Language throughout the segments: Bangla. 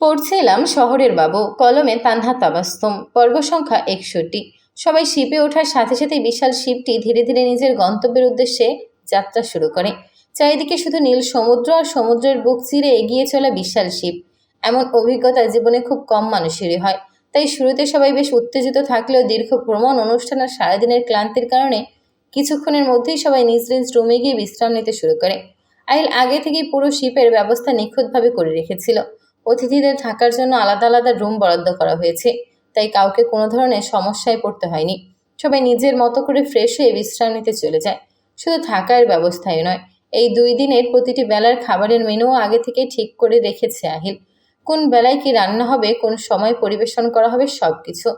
পড়ছিলাম শহরের বাবু, কলমে তানহা তাবাস্তম, পর্ব সংখ্যা 61। সবাই শিপে ওঠার সাথে সাথে বিশাল শিপটি ধীরে ধীরে নিজের গন্তব্যের উদ্দেশ্যে যাত্রা শুরু করে। চারিদিকে শুধু নীল সমুদ্র আর সমুদ্রের বুক চিরে এগিয়ে চলা বিশাল শিপ। এমন অভিজ্ঞতা জীবনে খুব কম মানুষেরই হয়। তাই শুরুতে সবাই বেশ উত্তেজিত থাকলেও দীর্ঘ ভ্রমণ অনুষ্ঠান আর সারাদিনের ক্লান্তির কারণে কিছুক্ষণের মধ্যেই সবাই নিজ নিজ রুমে গিয়ে বিশ্রাম নিতে শুরু করে। আইল আগে থেকেই পুরো শিপের ব্যবস্থা নিখুঁতভাবে করে রেখেছিল। অতিথিদের থাকার জন্য আলাদা আলাদা রুম বরাদ্দ করা হয়েছে, তাই কাউকে কোনো ধরনের সমস্যায় পড়তে হয়নি। সবাই নিজের মতো করে ফ্রেশ হয়ে বিশ্রাম নিতে চলে যায়। শুধু থাকার ব্যবস্থাই নয়, এই 2 দিনের প্রতিটি বেলার খাবারের মেনুও আগে থেকেই ঠিক করে রেখেছে আহিল। কোন বেলায় কি রান্না হবে, কোন সময় পরিবেশন করা হবে, সব কিছু।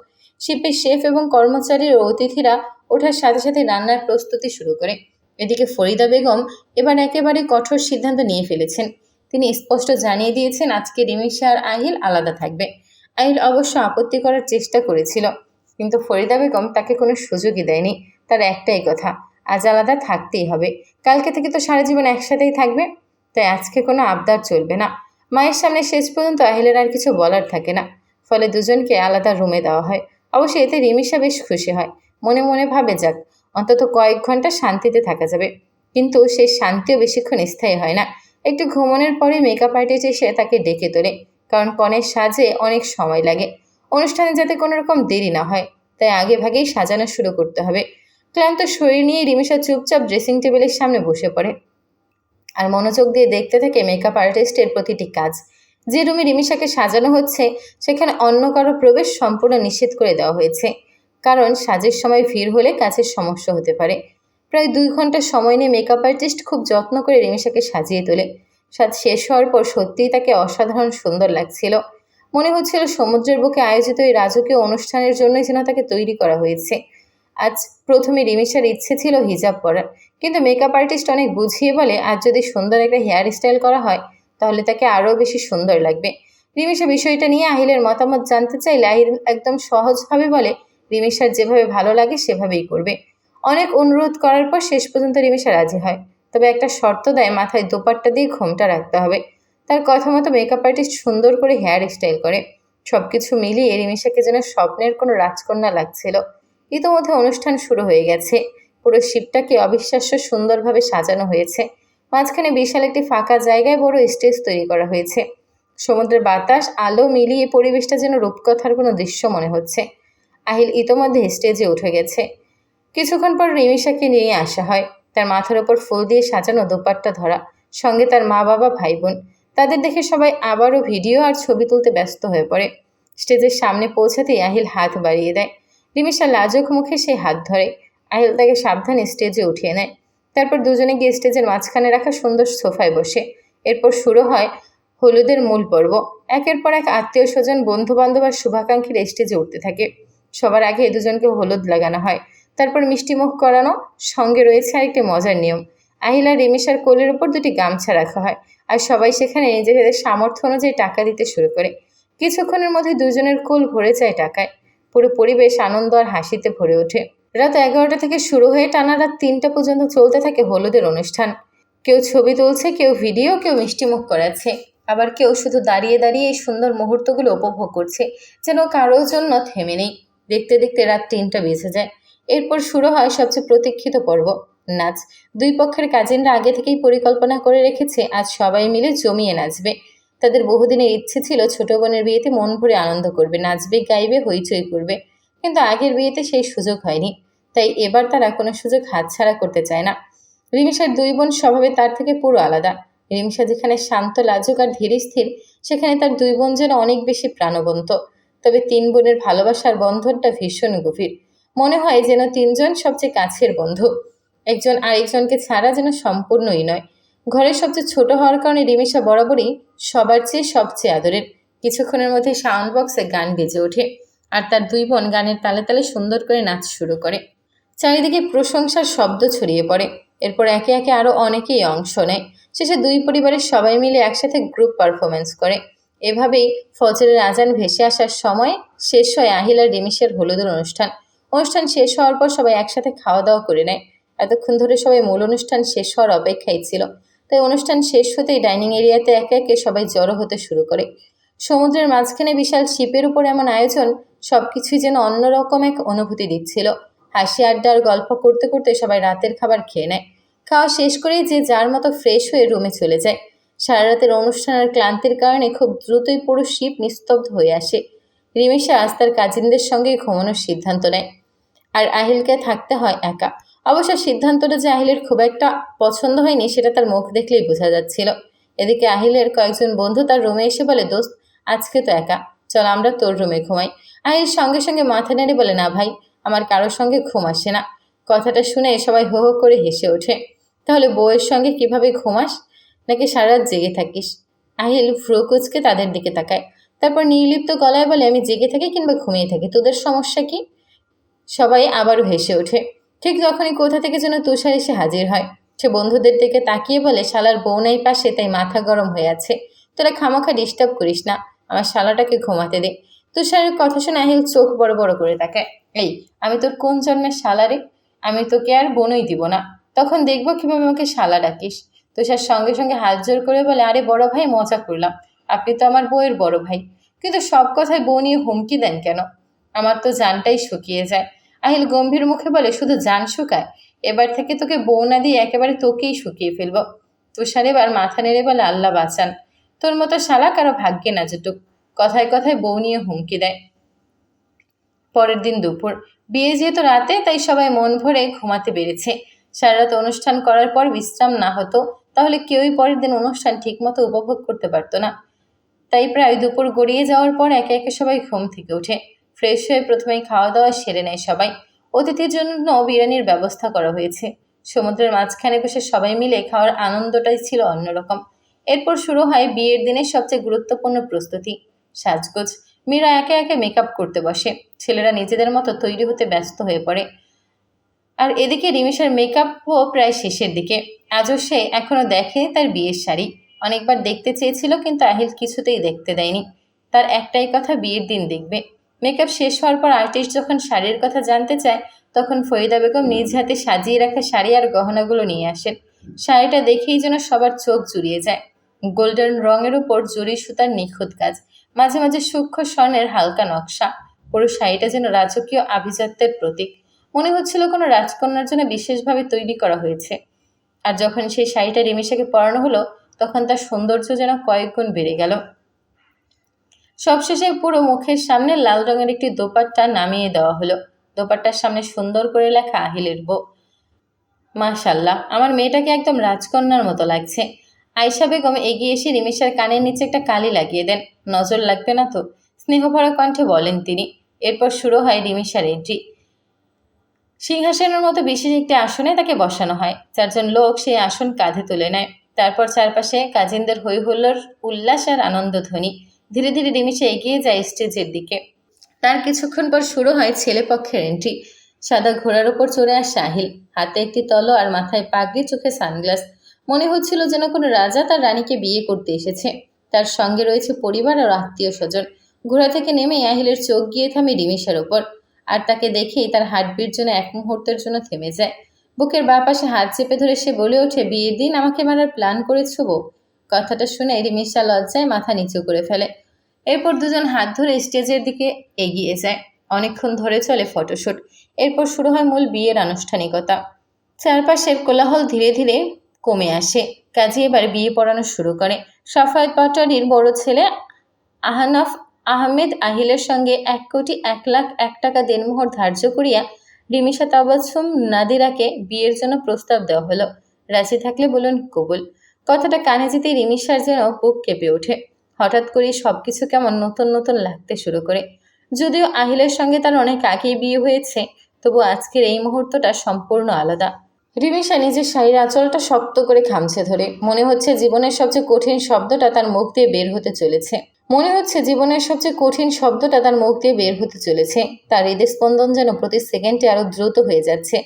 শিপের শেফ এবং কর্মচারী ও অতিথিরা ওঠার সাথে সাথে রান্নার প্রস্তুতি শুরু করে। এদিকে ফরিদা বেগম এবার একেবারে কঠোর সিদ্ধান্ত নিয়ে ফেলেছেন। তিনি স্পষ্ট জানিয়ে দিয়েছেন আজকে রিমিশা আর আহিল আলাদা থাকবে। আহিল অবশ্য আপত্তি করার চেষ্টা করেছিল, কিন্তু ফরিদা বেগম তাকে কোনো সুযোগই দেয়নি। তার একটাই কথা, আজ আলাদা থাকতেই হবে। কালকে থেকে তো সারা জীবন একসাথেই থাকবে, তাই আজকে কোনো আবদার চলবে না। মায়ের সামনে শেষ পর্যন্ত আহিলের আর কিছু বলার থাকে না। ফলে দুজনকে আলাদা রুমে দেওয়া হয়। অবশ্য এতে রিমিশা বেশ খুশি হয়। মনে মনে ভাবে, যাক, অন্তত কয়েক ঘন্টা শান্তিতে থাকা যাবে। কিন্তু সেই শান্তিও বেশিক্ষণ স্থায়ী হয় না। একটু ঘুমানোর পরে মেকআপ আর্টিস্ট এসে তাকে ডেকে তোলে, কারণ কনের সাজে অনেক সময় লাগে। অনুষ্ঠানে যাতে কোনো রকম দেরি না হয়, তাই আগে ভাগেই সাজানো শুরু করতে হবে। ক্লান্ত শরীর নিয়ে রিমিশা চুপচাপ ড্রেসিং টেবিলের সামনে বসে পড়ে আর মনোযোগ দিয়ে দেখতে থাকে মেকআপ আর্টিস্টের প্রতিটি কাজ। যে রুমে রিমিশাকে সাজানো হচ্ছে সেখানে অন্য কারো প্রবেশ সম্পূর্ণ নিষেধ করে দেওয়া হয়েছে, কারণ সাজের সময় ভিড় হলে কাজের সমস্যা হতে পারে। প্রায় 2 ঘন্টা সময় নিয়ে মেকআপ আর্টিস্ট খুব যত্ন করে রিমিশাকে সাজিয়ে তোলে। সাজ শেষ হওয়ার পর সত্যিই তাকে অসাধারণ সুন্দর লাগছিল। মনে হচ্ছিল সমুদ্রের বুকে আয়োজিত এই রাজকীয় অনুষ্ঠানের জন্যই যেন তাকে তৈরি করা হয়েছে। আজ প্রথমে রিমিশার ইচ্ছে ছিল হিজাব পরার, কিন্তু মেকআপ আর্টিস্ট অনেক বুঝিয়ে বলে আজ যদি সুন্দর একটা হেয়ার স্টাইল করা হয় তাহলে তাকে আরও বেশি সুন্দর লাগবে। রিমিশা বিষয়টা নিয়ে আহিলের মতামত জানতে চাইলে আহিল একদম সহজভাবে বলে রিমিশার যেভাবে ভালো লাগে সেভাবেই করবে। অনেক অনুরোধ করার পর শেষ পর্যন্ত রিমিশা রাজি হয়, তবে একটা শর্ত দেয়, মাথায় দোপাট্টা দিয়ে ঘোমটা রাখতে হবে। তার কথা মতো মেকআপ আর্টিস্ট সুন্দর করে হেয়ার স্টাইল করে। সব কিছু মিলিয়ে রিমিশাকে যেন স্বপ্নের কোনো রাজকন্যা লাগছিল। ইতোমধ্যে অনুষ্ঠান শুরু হয়ে গেছে। পুরো শিপটাকে অবিশ্বাস্য সুন্দরভাবে সাজানো হয়েছে। মাঝখানে বিশাল একটি ফাঁকা জায়গায় বড় স্টেজ তৈরি করা হয়েছে। সমুদ্রের বাতাস আলো মিলিয়ে পরিবেশটা যেন রূপকথার কোনো দৃশ্য মনে হচ্ছে। আহিল ইতোমধ্যে স্টেজে উঠে গেছে। কিছুক্ষণ পর রিমিশাকে নিয়ে আসা হয়। তার মাথার ওপর ফুল দিয়ে সাজানো দোপাট্টা ধরা, সঙ্গে তার মা বাবা ভাই বোন। তাদের দেখে সবাই আবারও ভিডিও আর ছবি তুলতে ব্যস্ত হয়ে পড়ে। স্টেজের সামনে পৌঁছাতেই আহিল হাত বাড়িয়ে দেয়। রিমিশা লাজুক মুখে সেই হাত ধরে। আহিল তাকে সাবধানে স্টেজে উঠিয়ে নেয়। তারপর দুজনে গিয়ে স্টেজের মাঝখানে রাখা সুন্দর সোফায় বসে। এরপর শুরু হয় হলুদের মূল পর্ব। একের পর এক আত্মীয় স্বজন, বন্ধু বান্ধব আর শুভাকাঙ্ক্ষীর স্টেজে উঠতে থাকে। সবার আগে দুজনকে হলুদ লাগানো হয়, তারপর মিষ্টিমুখ করানো। সঙ্গে রয়েছে আরেকটি মজার নিয়ম, আহিল আর রিমিশার কোলের উপর 2টি গামছা রাখা হয়, আর সবাই সেখানে নিজেদের সামর্থ্য অনুযায়ী টাকা দিতে শুরু করে। কিছুক্ষণের মধ্যে দুজনের কোল ভরে যায় টাকায়। পুরো পরিবেশ আনন্দ আর হাসিতে ভরে ওঠে। রাত 11টা থেকে শুরু হয়ে টানা রাত 3টা পর্যন্ত চলতে থাকে হলুদের অনুষ্ঠান। কেউ ছবি তুলছে, কেউ ভিডিও, কেউ মিষ্টিমুখ করাচ্ছে, আবার কেউ শুধু দাঁড়িয়ে দাঁড়িয়ে এই সুন্দর মুহূর্তগুলো উপভোগ করছে, যেন কারোর জন্য থেমে নেই। দেখতে দেখতে রাত 3টা বেজে যায়। এরপর শুরু হয় সবচেয়ে প্রতীক্ষিত পর্ব, নাচ। দুই পক্ষের কাজিনরা আগে থেকেই পরিকল্পনা করে রেখেছে আজ সবাই মিলে জমিয়ে নাচবে। তাদের বহুদিনের ইচ্ছে ছিল ছোট বোনের বিয়েতে মন ভরে আনন্দ করবে, নাচবে, গাইবে, হইচই করবে। কিন্তু আগের বিয়েতে সেই সুযোগ হয়নি, তাই এবার তারা কোনো সুযোগ হাতছাড়া করতে চায় না। রিমিশার 2 বোন স্বভাবে তার থেকে পুরো আলাদা। রিমিশা যেখানে শান্ত, লাজুক আর ধীর স্থির, সেখানে তার 2 বোন যেন অনেক বেশি প্রাণবন্ত। তবে 3 বোনের ভালোবাসার বন্ধনটা ভীষণ গভীর। মনে হয় যেন 3জন সবচেয়ে কাছের বন্ধু, একজন আরেকজনকে ছাড়া যেন সম্পূর্ণই নয়। ঘরের সবচেয়ে ছোট হওয়ার কারণে রিমিশা বরাবরই সবার চেয়ে সবচেয়ে আদরের। কিছুক্ষণের মধ্যে সাউন্ড বক্সে গান বেজে ওঠে, আর তার 2 বোন গানের তালে তালে সুন্দর করে নাচ শুরু করে। চারিদিকে প্রশংসার শব্দ ছড়িয়ে পড়ে। এরপর একে একে আরও অনেকেই অংশ নেয়। শেষে 2 পরিবারের সবাই মিলে একসাথে গ্রুপ পারফরমেন্স করে। এভাবেই ফজরের আজান ভেসে আসার সময় শেষ হয় আহিল আর রিমিশের হলুদের অনুষ্ঠান। অনুষ্ঠান শেষ হওয়ার পর সবাই একসাথে খাওয়া দাওয়া করে নেয়। এতক্ষণ ধরে সবাই মূল অনুষ্ঠান শেষ হওয়ার অপেক্ষায় ছিল, তাই অনুষ্ঠান শেষ হতেই ডাইনিং এরিয়াতে একে একে সবাই জড়ো হতে শুরু করে। সমুদ্রের মাঝখানে বিশাল শিপের উপর এমন আয়োজন সবকিছুই যেন অন্যরকম এক অনুভূতি দিচ্ছিল। হাসি আড্ডা আর গল্প করতে করতে সবাই রাতের খাবার খেয়ে নেয়। খাওয়া শেষ করেই যে যার মতো ফ্রেশ হয়ে রুমে চলে যায়। সারা রাতের অনুষ্ঠান আর ক্লান্তির কারণে খুব দ্রুতই পুরো শিপ নিস্তব্ধ হয়ে আসে। রিমিশা আজ তার কাজিনদের সঙ্গে ঘুমানোর সিদ্ধান্ত নেয়, আর আহিলকে থাকতে হয় একা। অবশ্য সিদ্ধান্তটা যে আহিলের খুব একটা পছন্দ হয়নি সেটা তার মুখ দেখলেই বোঝা যাচ্ছিল। এদিকে আহিলের কয়েকজন বন্ধু তার রুমে এসে বলে, দোস্ত আজকে তো একা, চল আমরা তোর রুমে ঘুমাই। আহিল সঙ্গে সঙ্গে মাথা নেড়ে বলে, না ভাই, আমার কারোর সঙ্গে ঘুম আসে না। কথাটা শুনে সবাই হো হো করে হেসে ওঠে। তাহলে বউয়ের সঙ্গে কিভাবে ঘুমাস, নাকি সারা রাত জেগে থাকিস? আহিল ভ্রু কুচকে তাদের দিকে তাকায়, তারপর নির্লিপ্ত গলায় বলে, আমি জেগে থাকি কিংবা ঘুমিয়ে থাকি, তোদের সমস্যা কি? সবাই আবারও হেসে ওঠে। ঠিক তখনই কোথা থেকে যেন তুষার এসে হাজির হয়। সে বন্ধুদের দিকে তাকিয়ে বলে, শালার বউ নাই পাশে, তাই মাথা গরম হয়ে আছে। তোরা খামাখা ডিস্টার্ব করিস না, আমার শালাটাকে ঘুমাতে দে। তুষারের কথা শুনে আহিল চোখ বড় বড় করে তাকায়। এই, আমি তোর কোন জন্মের শালা রে? আমি তোকে আর বোনই দিব না, তখন দেখবো কিভাবে আমাকে শালা ডাকিস। তুষার সঙ্গে সঙ্গে হাত জোর করে বলে, আরে বড় ভাই, মজা করলাম, আপনি তো আমার বউয়ের বড় ভাই, কিন্তু সব কথায় বউ নিয়ে হুমকি দেন কেন? আমার তো জানটাই শুকিয়ে যায়। আহিল গম্ভীর মুখে বলে, শুধু জান শুকায়? এবার থেকে তোকে বউ না দিয়ে একেবারে তোকেই শুকিয়ে ফেলব। তুষার এবার মাথা নেড়ে বলে, আল্লাহ বাঁচান, তোর মতো শালা কারো ভাগ্যে না জুটুক, কথায় কথায় বউ নিয়ে হুমকি দেয়। পরের দিন দুপুর, বিয়ে যেহেতু রাতে তাই সবাই মন ভরে ঘুমাতে বেড়েছে। সারা রাত অনুষ্ঠান করার পর বিশ্রাম না হতো তাহলে কেউই পরের দিন অনুষ্ঠান ঠিকমতো উপভোগ করতে পারতো না। তাই প্রায় দুপুর গড়িয়ে যাওয়ার পর একে একে সবাই ঘুম থেকে ওঠে। ফ্রেশ হয়ে প্রথমেই খাওয়া দাওয়া সেরে নেয় সবাই। অতিথির জন্য বিরিয়ানির ব্যবস্থা করা হয়েছে। সমুদ্রের মাঝখানে বসে সবাই মিলে খাওয়ার আনন্দটাই ছিল অন্যরকম। এরপর শুরু হয় বিয়ের দিনের সবচেয়ে গুরুত্বপূর্ণ প্রস্তুতি, সাজগোজ। মীরা একে একে মেকআপ করতে বসে। ছেলেরা নিজেদের মতো তৈরি হতে ব্যস্ত হয়ে পড়ে। আর এদিকে রিমিশার মেকআপও প্রায় শেষের দিকে। আজও সে এখনও দেখেনি তার বিয়ের শাড়ি। অনেকবার দেখতে চেয়েছিল কিন্তু আহিল কিছুতেই দেখতে দেয়নি। তার একটাই কথা, বিয়ের দিন দেখবে। মেকআপ শেষ হওয়ার পর আর্টিস্ট যখন শাড়ির কথা জানতে চায় তখন ফরিদা বেগম নিজ হাতে সাজিয়ে রাখা শাড়ি আর গহনাগুলো নিয়ে আসেন। শাড়িটা দেখেই যেন সবার চোখ জুড়িয়ে যায়। গোল্ডেন রঙের উপর জরি সুতার নিখুঁত কাজ, মাঝে মাঝে সূক্ষ্ম স্বর্ণের হালকা নকশা। পুরো শাড়িটা যেন রাজকীয় আভিজাত্যের প্রতীক। মনে হচ্ছিল কোনো রাজকন্যার জন্য বিশেষভাবে তৈরি করা হয়েছে। আর যখন সেই শাড়িটা রিমিশাকে পরানো হলো তখন তার সৌন্দর্য যেন কয়েক গুণ বেড়ে গেল। সবশেষে পুরো মুখের সামনে লাল রঙের একটি দোপাট্টা নামিয়ে দেওয়া হলো। দোপাট্টার সামনে সুন্দর করে লেখা, আহিলের বউ। মাশাল্লাহ, আমার মেয়েটাকে একদম রাজকন্যার মতো লাগছে। আয়শা বেগম এগিয়ে এসে রিমিশার কানের নিচে একটা কালি লাগিয়ে দেন। নজর লাগবে না তো? স্নেহভরা কণ্ঠে বলেন তিনি। এরপর শুরু হয় রিমিশার এন্ট্রি। সিংহাসনের মতো বিশেষ একটি আসনে তাকে বসানো হয়। চারজন লোক সেই আসন কাঁধে তুলে নেয়। তারপর চারপাশে কাজিনদের হই হুল্লোড়, উল্লাস আর আনন্দধ্বনি। ধীরে ধীরে রিমিশা এগিয়ে যায় স্টেজের দিকে। তার কিছুক্ষণ পর শুরু হয় ছেলে পক্ষের এন্ট্রি। সাদা ঘোড়ার ওপর চড়ে আসে আহিল, হাতে একটি তলোয়ার, মাথায় পাগড়ি, চোখে সানগ্লাস। মনে হচ্ছিল যেন কোনো রাজা তার রানীকে বিয়ে করতে এসেছে। তার সঙ্গে রয়েছে পরিবার আর আত্মীয় স্বজন। ঘোড়া থেকে নেমে আহিলের চোখ গিয়ে থামে রিমিশার ওপর। আর তাকে দেখেই তার হার্টবিট যেন এক মুহূর্তের জন্য থেমে যায়। বুকের বাঁ পাশে হাত চেপে ধরে সে বলে ওঠে, বিয়ের দিন আমাকে মারার প্ল্যান করেছ বউ? কথাটা শুনে রিমিশা লজ্জায় মাথা নিচু করে ফেলে। এরপর দুজন হাত ধরে স্টেজের দিকে এগিয়ে যায়। অনেকক্ষণ ধরে চলে ফটোশ্যুট। এরপর শুরু হয় মূল বিয়ের আনুষ্ঠানিকতা। চারপাশের কোলাহল ধীরে ধীরে কমে আসে। কাজী এবার বিয়ে পড়ানো শুরু করে। সাফায়েত পাটোয়ারির বড় ছেলে আহনাফ আহমেদ আহিলের সঙ্গে 1,01,01,00,000 টাকা দেনমোহর ধার্য করিয়া রিমিশা তাবাসসুম নাদিরাকে বিয়ের জন্য প্রস্তাব দেওয়া হলো। রাজি থাকলে বলুন কবুল। কথাটা কানে যেতেই রিমিশার যেন বুক কেঁপে ওঠে। হঠাৎ করেই সবকিছু কেমন নতুন নতুন লাগতে শুরু করে। যদিও আহিলের সঙ্গে তার অনেক আগেই বিয়ে হয়েছে, তবু আজকের এই মুহূর্তটা সম্পূর্ণ আলাদা। রিমিশা নিজের শাড়ির আঁচলটা শক্ত করে খামছে ধরে। মনে হচ্ছে জীবনের সবচেয়ে কঠিন শব্দটা তার মুখ দিয়ে বের হতে চলেছে। তার হৃদস্পন্দন যেন প্রতি সেকেন্ডে আরো দ্রুত হয়ে যাচ্ছে।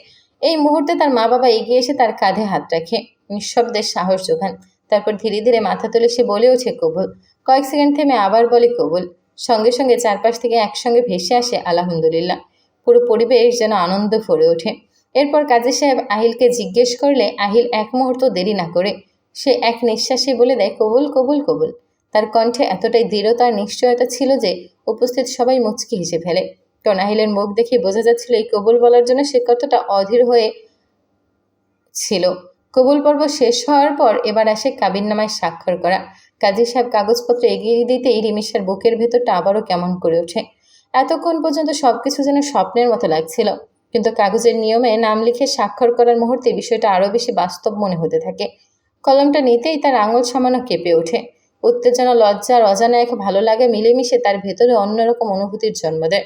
এই মুহূর্তে তার মা বাবা এগিয়ে এসে তার কাঁধে হাত রাখে, নিঃশব্দে সাহস যোগান। তারপর ধীরে ধীরে মাথা তুলে সে বলে ওঠে, কবুল। কয়েক সেকেন্ড থেমে আবার বলে, কবুল। সঙ্গে সঙ্গে চারপাশ থেকে একসঙ্গে ভেসে আসে আলহামদুলিল্লাহ। পুরো পরিবেশ যেন আনন্দ ভরে ওঠে। এরপর কাজী সাহেব আহিলকে জিজ্ঞেস করলে আহিল এক মুহূর্ত দেরি না করে সে এক নিঃশ্বাসে বলে দেয়, কবুল কবুল কবুল। তার কণ্ঠে এতটাই দৃঢ়তার নিশ্চয়তা ছিল যে উপস্থিত সবাই মুচকি হেসে ফেলে। কারণ আহিলের মুখ দেখে বোঝা যাচ্ছিল এই কবুল বলার জন্য সে কতটা অধীর হয়ে ছিল। কবুল পর্ব শেষ হওয়ার পর এবার আসে কাবিননামায় স্বাক্ষর করা। কাজী সাহেব কাগজপত্র এগিয়ে দিতেই রিমিশার বুকের ভেতরটা আবারও কেমন করে ওঠে। এতক্ষণ পর্যন্ত সবকিছু যেন স্বপ্নের মতো লাগছিল, কিন্তু কাগজের নিয়মে নাম লিখে স্বাক্ষর করার মুহূর্তে বিষয়টা আরও বেশি বাস্তব মনে হতে থাকে। কলমটা নিতেই তার আঙুল সামান্য কেঁপে ওঠে। উত্তেজনা, লজ্জা আর অজানা এক ভালো লাগা মিলেমিশে তার ভেতরে অন্যরকম অনুভূতির জন্ম দেয়।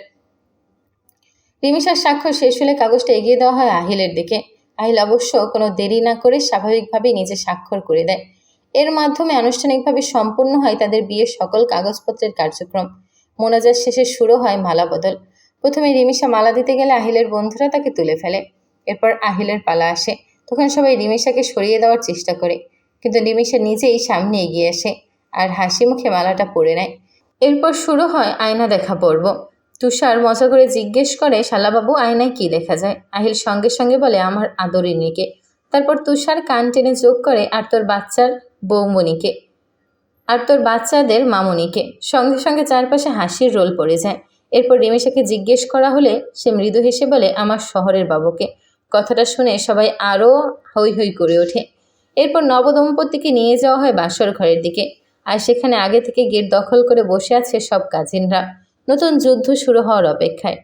রিমিশার স্বাক্ষর শেষ হলে কাগজটা এগিয়ে দেওয়া হয় আহিলের দিকে। আহিল অবশ্য কোনো দেরি না করে স্বাভাবিকভাবেই নিজে স্বাক্ষর করে দেয়। এর মাধ্যমে আনুষ্ঠানিকভাবে সম্পূর্ণ হয় তাদের বিয়ের সকল কাগজপত্রের কার্যক্রম। মোনাজাত শেষে শুরু হয় মালা বদল। প্রথমে রিমিশা মালা দিতে গেলে আহিলের বন্ধুরা তাকে তুলে ফেলে। এরপর আহিলের পালা আসে। তখন সবাই রিমিশাকে সরিয়ে দেওয়ার চেষ্টা করে, কিন্তু রিমিশা নিজেই সামনে এগিয়ে আসে আর হাসি মুখে মালাটা পরে নেয়। এরপর শুরু হয় আয়না দেখা পর্ব। তুষার মজা করে জিজ্ঞেস করে, শালাবাবু, আয়নায় কি দেখা যায়? আহিল সঙ্গে সঙ্গে বলে, আমার আদরিনীকে। তারপর তুষার কান টেনে যোগ করে, আর তোর বাচ্চার বৌমণিকে, আর তোর বাচ্চাদের মামুনিকে। সঙ্গে সঙ্গে চারপাশে হাসির রোল পড়ে যায়। এরপর রিমিশাকে জিজ্ঞেস করা হলে সে মৃদু হেসে বলে, আমার শহরের বাবুকে। কথাটা শুনে সবাই আরও হৈ হৈ করে ওঠে। এরপর নবদম্পতিকে নিয়ে যাওয়া হয় বাসর ঘরের দিকে, আর সেখানে আগে থেকে গেট দখল করে বসে আছে সব কাজিনরা, নতুন যুদ্ধ শুরু হওয়ার অপেক্ষায়।